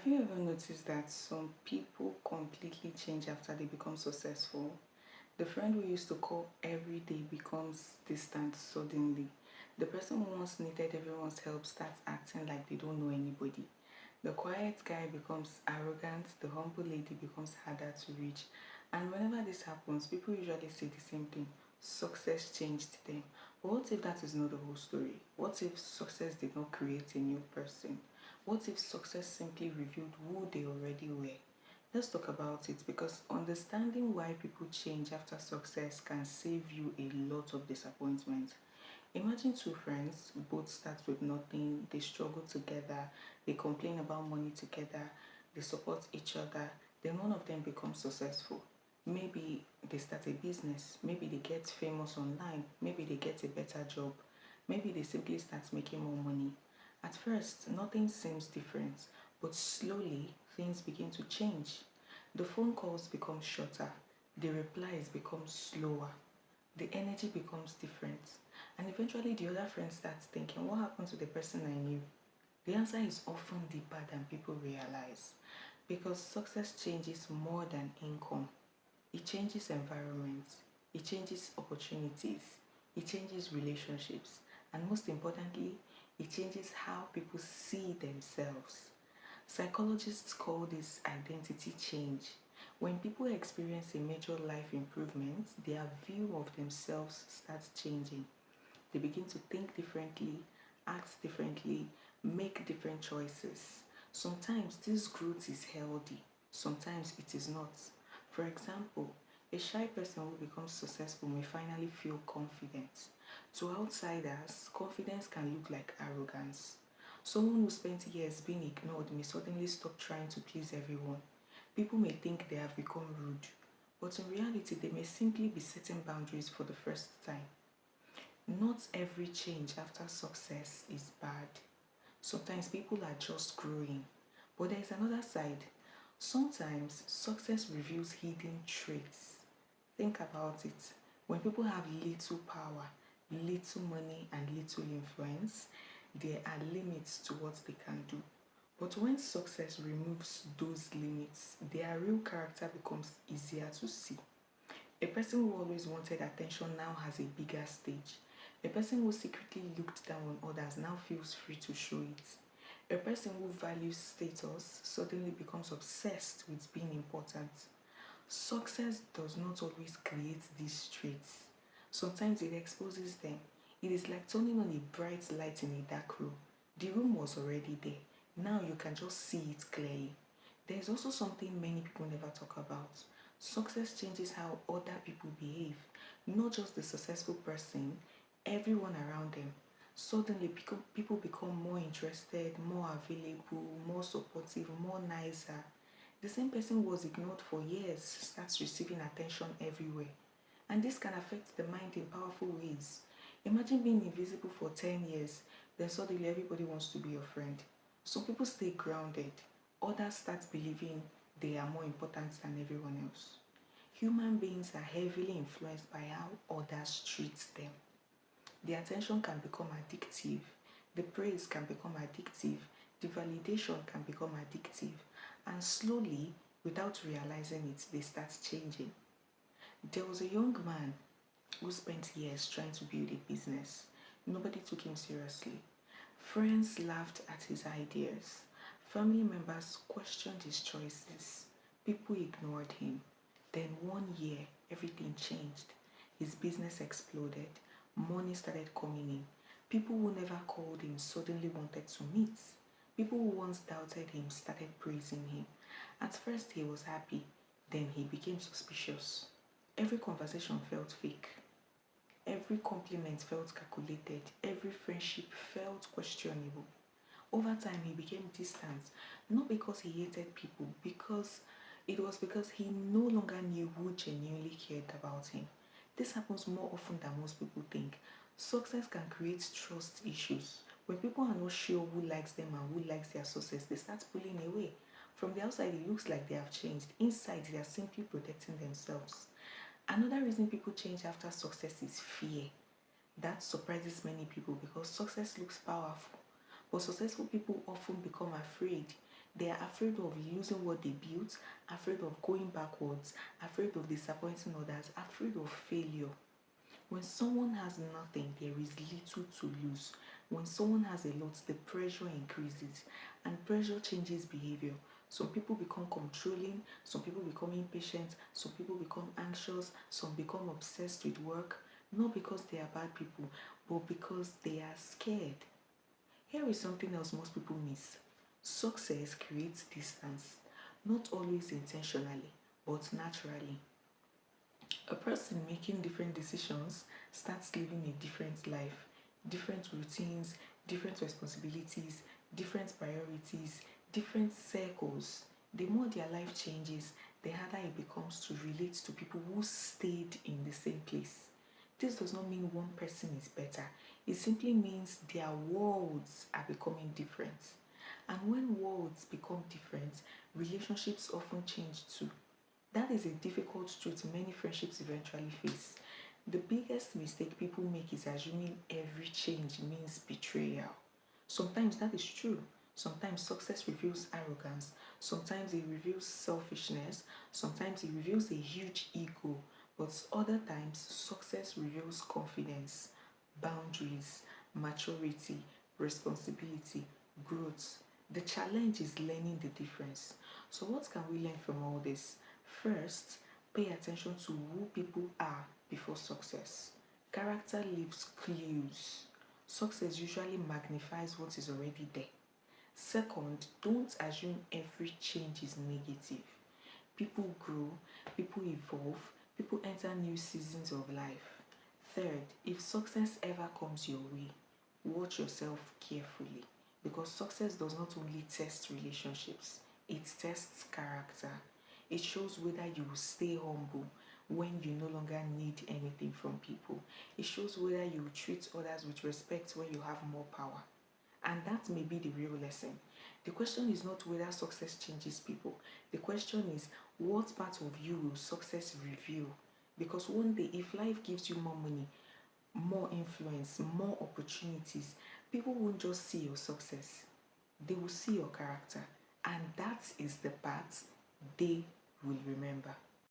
Have you ever noticed that some people completely change after they become successful? The friend we used to call every day becomes distant suddenly. The person who once needed everyone's help starts acting like they don't know anybody. The quiet guy becomes arrogant, the humble lady becomes harder to reach. And whenever this happens, people usually say the same thing: success changed them. But what if that is not the whole story? What if success did not create a new person? What if success simply revealed who they already were? Let's talk about it because understanding why people change after success can save you a lot of disappointment. Imagine two friends, both start with nothing, they struggle together, they complain about money together, they support each other, then one of them becomes successful. Maybe they start a business, maybe they get famous online, maybe they get a better job, maybe they simply start making more money. At first, nothing seems different, but slowly things begin to change. The phone calls become shorter, the replies become slower, the energy becomes different. And eventually, the other friend starts thinking, what happened to the person I knew? The answer is often deeper than people realize because success changes more than income. It changes environments, it changes opportunities, it changes relationships, and most importantly, it changes how people see themselves. Psychologists call this identity change. When people experience a major life improvement, their view of themselves starts changing. They begin to think differently, act differently, make different choices. Sometimes this growth is healthy, sometimes it is not. For example, a shy person who becomes successful may finally feel confident. To outsiders, confidence can look like arrogance. Someone who spent years being ignored may suddenly stop trying to please everyone. People may think they have become rude, but in reality, they may simply be setting boundaries for the first time. Not every change after success is bad. Sometimes people are just growing. But there is another side. Sometimes success reveals hidden traits. Think about it. When people have little power, little money, and little influence, there are limits to what they can do. But when success removes those limits, their real character becomes easier to see. A person who always wanted attention now has a bigger stage. A person who secretly looked down on others now feels free to show it. A person who values status suddenly becomes obsessed with being important. Success does not always create these traits. Sometimes it exposes them. It is like turning on a bright light in a dark room. The room was already there. Now you can just see it clearly. There is also something many people never talk about. Success changes how other people behave, not just the successful person, everyone around them. Suddenly, people become more interested, more available, more supportive, more nicer. The same person who was ignored for years starts receiving attention everywhere. And this can affect the mind in powerful ways. Imagine being invisible for 10 years, then suddenly everybody wants to be your friend. Some people stay grounded, others start believing they are more important than everyone else. Human beings are heavily influenced by how others treat them. The attention can become addictive, the praise can become addictive, the validation can become addictive, and slowly, without realizing it, they start changing. There was a young man who spent years trying to build a business. Nobody took him seriously. Friends laughed at his ideas. Family members questioned his choices. People ignored him. Then one year, everything changed. His business exploded. Money started coming in. People who never called him suddenly wanted to meet. People who once doubted him started praising him. At first, he was happy. Then he became suspicious. Every conversation felt fake. Every compliment felt calculated. Every friendship felt questionable. Over time, he became distant, not because he hated people, because he no longer knew who genuinely cared about him. This happens more often than most people think. Success can create trust issues. When people are not sure who likes them and who likes their success, they start pulling away. From the outside, it looks like they have changed. Inside, they are simply protecting themselves. Another reason people change after success is fear. That surprises many people because success looks powerful. But successful people often become afraid. They are afraid of losing what they built, afraid of going backwards, afraid of disappointing others, afraid of failure. When someone has nothing, there is little to lose. When someone has a lot, the pressure increases, and pressure changes behavior. Some people become controlling, some people become impatient, some people become anxious, some become obsessed with work, not because they are bad people, but because they are scared. Here is something else most people miss. Success creates distance, not always intentionally, but naturally. A person making different decisions starts living a different life, different routines, different responsibilities, different priorities, different circles. The more their life changes, the harder it becomes to relate to people who stayed in the same place. This does not mean one person is better, it simply means their worlds are becoming different. And when worlds become different, relationships often change too. That is a difficult truth many friendships eventually face. The biggest mistake people make is assuming every change means betrayal. Sometimes that is true. Sometimes success reveals arrogance. Sometimes it reveals selfishness. Sometimes it reveals a huge ego. But other times, success reveals confidence, boundaries, maturity, responsibility, growth. The challenge is learning the difference. So, what can we learn from all this? First, pay attention to who people are before success. Character leaves clues. Success usually magnifies what is already there. Second, don't assume every change is negative. People grow, people evolve, people enter new seasons of life. Third, if success ever comes your way, watch yourself carefully because success does not only test relationships, it tests character. It shows whether you will stay humble when you no longer need anything from people. It shows whether you will treat others with respect when you have more power. And that may be the real lesson. The question is not whether success changes people. The question is what part of you will success reveal? Because one day, if life gives you more money, more influence, more opportunities, people won't just see your success, they will see your character. And that is the part they will remember.